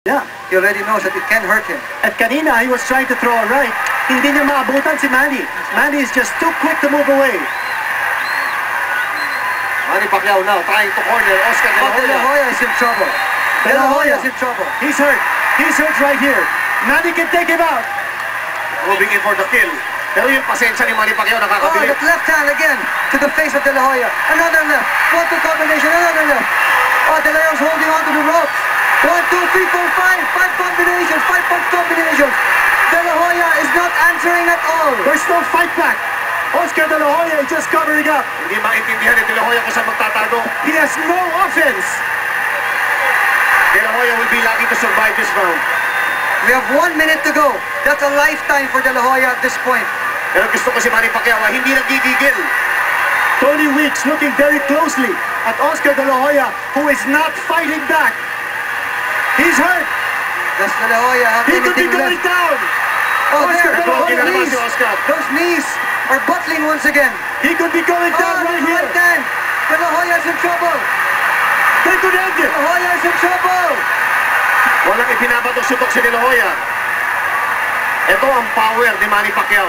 Yeah. He already knows that it can hurt him. At kanina, he was trying to throw a right. Hindi niya maabutan si Manny. Manny is just too quick to move away. Manny Pacquiao now trying to corner Oscar De La But De La Hoya. Hoya is in trouble. De La Hoya is in trouble. He's hurt. He's hurt right here. Manny can take him out. Moving in for the kill. Pero yung pasensya ni Manny Pacquiao Oh, nakakabilib. that left hand again to the face of De La Hoya. Another left. 1-2 combination. Another left. Oh, De La Hoya's holding on to the ropes. 1, 2, 3, 4, 5. 5 combinations. 5 punch combinations. De La Hoya is not answering at all. There's no fight back. Oscar De La Hoya is just covering up. Hindi maintindihan ni De La Hoya kung saan magtatago. He has no offense. De La Hoya will be lucky to survive this round. We have 1 minute to go. That's a lifetime for De La Hoya at this point. Pero gusto ko si Manny Pacquiao hindi nagigigil. Tony Weeks looking very closely at Oscar De La Hoya, who is not fighting back. He's hurt. Does De La Hoya have He could be anything going left? down. Oh, Oscar there. De La Those Hoya naman knees. si Oscar. Those knees are buckling once again. He could be going down Oh, right the here. right hand. De La Hoya's in trouble. They could end De it. La Hoya's in trouble. Walang ipinabatong sutok si De La Hoya. Ito ang power ni Manny Pacquiao.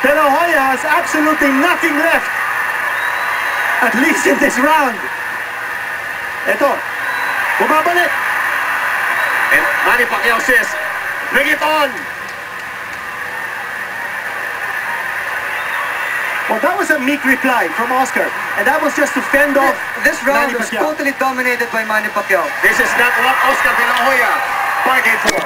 De La Hoya has absolutely nothing left. At least in this round. Ito. Bumabalik. And Manny Pacquiao says, bring it on! Well, that was a meek reply from Oscar. And that was just to fend off This round Manny was Pacquiao. totally dominated by Manny Pacquiao. This is not what Oscar De La Hoya bargained for.